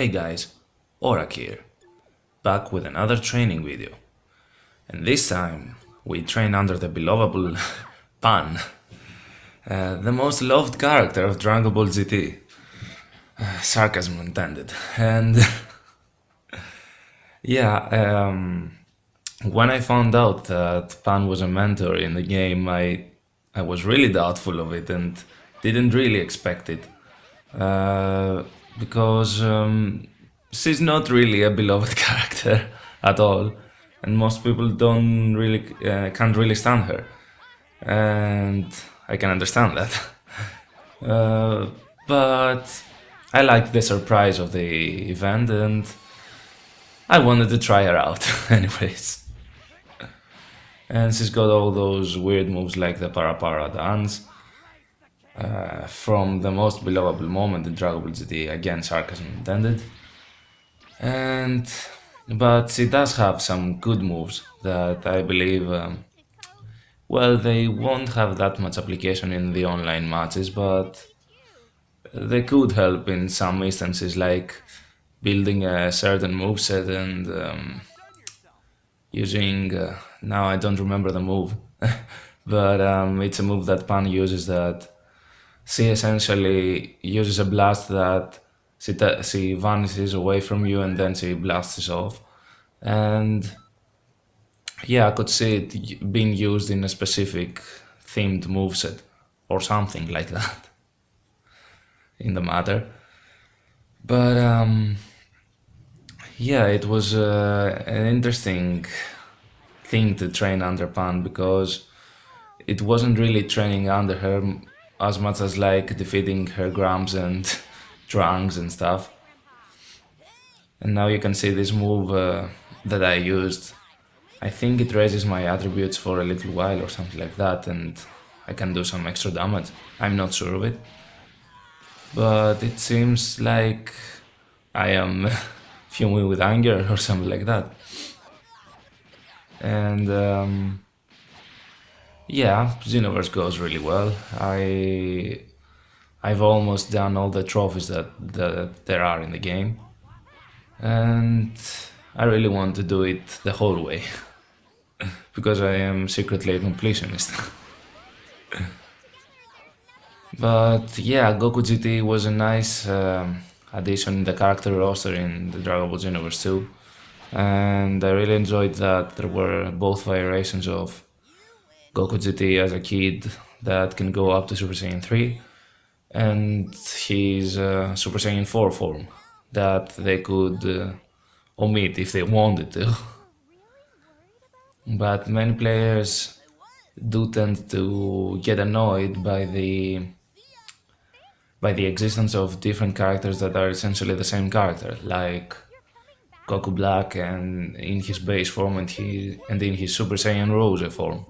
Hey guys, Orack here, back with another training video. And this time, we train under the belovable Pan, the most loved character of Dragon Ball GT. Sarcasm intended. And yeah, when I found out that Pan was a mentor in the game, I was really doubtful of it and didn't really expect it. Because she's not really a beloved character at all, and most people don't really can't really stand her, and I can understand that. But I liked the surprise of the event, and I wanted to try her out, anyways. And she's got all those weird moves like the para para dance, from the most belovable moment in Dragon Ball GT, again sarcasm intended. But she does have some good moves that I believe, well, they won't have that much application in the online matches, but they could help in some instances, like building a certain moveset and using. Now I don't remember the move, but it's a move that Pan uses that she essentially uses a blast that she vanishes away from you and then she blasts off. And yeah, I could see it being used in a specific themed moveset or something like that in the matter. But yeah, it was an interesting thing to train under Pan because it wasn't really training under her as much as like defeating her Grams and Trunks and stuff. And now you can see this move that I used. I think it raises my attributes for a little while or something like that, and I can do some extra damage. I'm not sure of it. But it seems like I am fuming with anger or something like that. And yeah, Xenoverse goes really well. I've almost done all the trophies that there are in the game, and I really want to do it the whole way because I am secretly a completionist. But yeah, Goku GT was a nice addition in the character roster in the Dragon Ball Xenoverse 2, and I really enjoyed that there were both variations of Goku GT as a kid that can go up to Super Saiyan 3, and his Super Saiyan 4 form that they could omit if they wanted to. But many players do tend to get annoyed by the existence of different characters that are essentially the same character, like Goku Black and in his base form and in his Super Saiyan Rose form,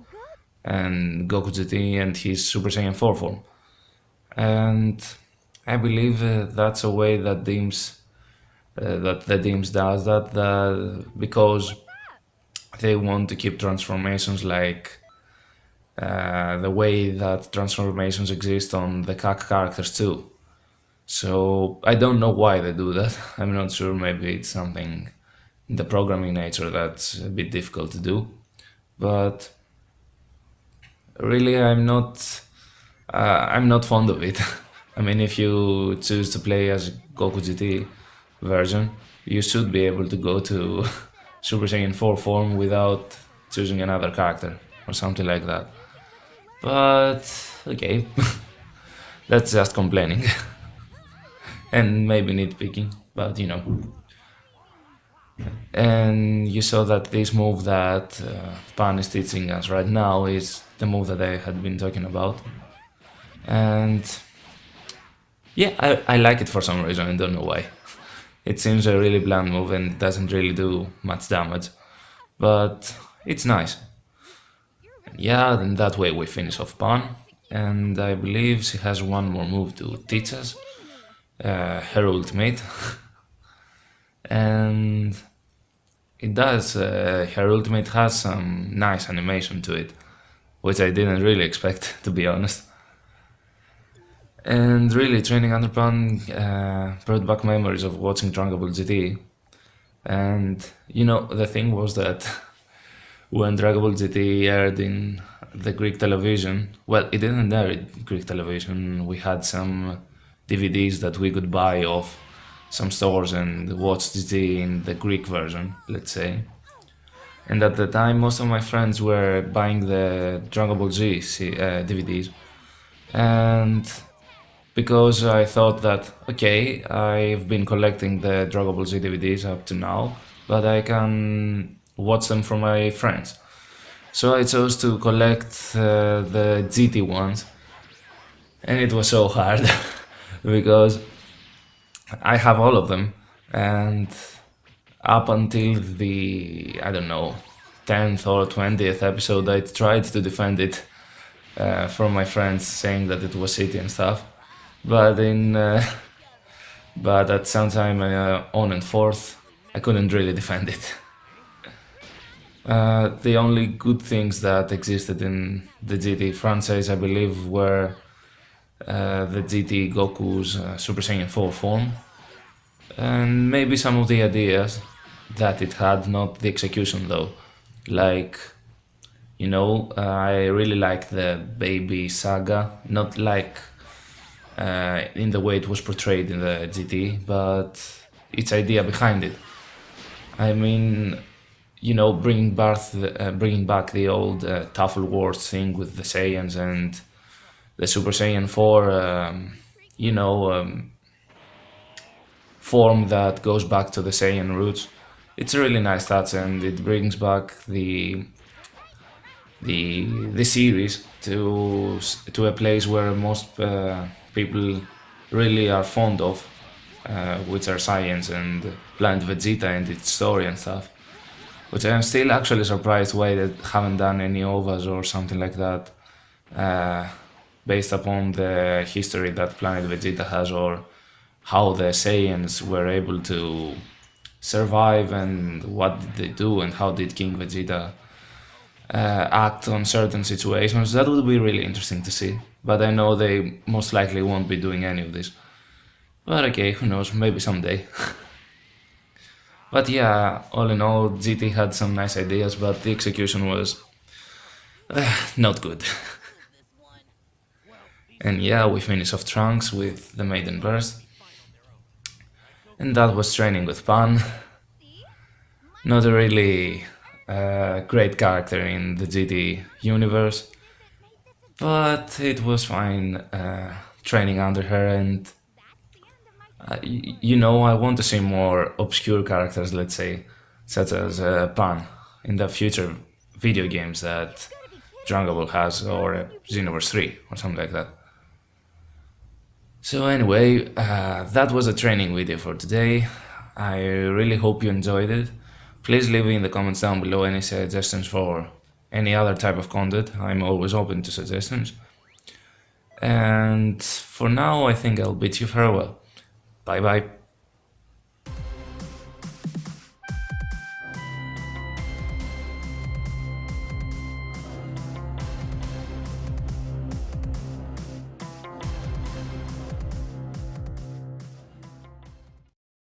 and Goku GT and his Super Saiyan 4 form. And I believe that's a way that the Deems does that because they want to keep transformations like the way that transformations exist on the CAC characters too. So I don't know why they do that. I'm not sure, maybe it's something in the programming nature that's a bit difficult to do. But really I'm not fond of it. I mean, if you choose to play as Goku GT version, you should be able to go to Super Saiyan 4 form without choosing another character or something like that. But okay, that's just complaining and maybe nitpicking, but you know. And you saw that this move that Pan is teaching us right now is the move that I had been talking about. And yeah, I like it for some reason, I don't know why. It seems a really bland move and doesn't really do much damage, but it's nice. And yeah, then that way we finish off Pan, and I believe she has one more move to teach us, her ultimate. And it does, her ultimate has some nice animation to it, which I didn't really expect, to be honest. And really, training under Pan brought back memories of watching Dragon Ball GT. And the thing was that when Dragon Ball GT aired in the Greek television, well, it didn't air in Greek television. We had some DVDs that we could buy off some stores and watch GT in the Greek version, let's say. And at the time, most of my friends were buying the Dragon Ball Z DVDs. And because I thought that, okay, I've been collecting the Dragon Ball Z DVDs up to now, but I can watch them from my friends. So I chose to collect the GT ones, and it was so hard because I have all of them, and up until the, I don't know, 10th or 20th episode, I tried to defend it from my friends, saying that it was city and stuff. But but at some time on and forth, I couldn't really defend it. The only good things that existed in the GT franchise, I believe, were the GT Goku's Super Saiyan 4 form, and maybe some of the ideas that it had, not the execution though. Like, I really like the baby saga, not like in the way it was portrayed in the GT, but its idea behind it. I mean, bringing back the old Tafel Wars thing with the Saiyans and the Super Saiyan 4, form that goes back to the Saiyan roots. It's a really nice touch, and it brings back the series to a place where most people really are fond of, which are science and Planet Vegeta and its story and stuff. Which I'm still actually surprised why they haven't done any OVAs or something like that, based upon the history that Planet Vegeta has, or how the Saiyans were able to survive and what did they do and how did King Vegeta act on certain situations. That would be really interesting to see, but I know they most likely won't be doing any of this. But okay, who knows, maybe someday. But yeah, all in all, GT had some nice ideas, but the execution was not good. And yeah, we finished off Trunks with the Maiden Burst. And that was training with Pan. Not a really great character in the GT universe, but it was fine training under her, and I want to see more obscure characters, let's say, such as Pan in the future video games that Dragon Ball has, or Xenoverse 3 or something like that. So anyway, that was a training video for today. I really hope you enjoyed it. Please leave in the comments down below any suggestions for any other type of content. I'm always open to suggestions. And for now, I think I'll bid you farewell. Bye bye.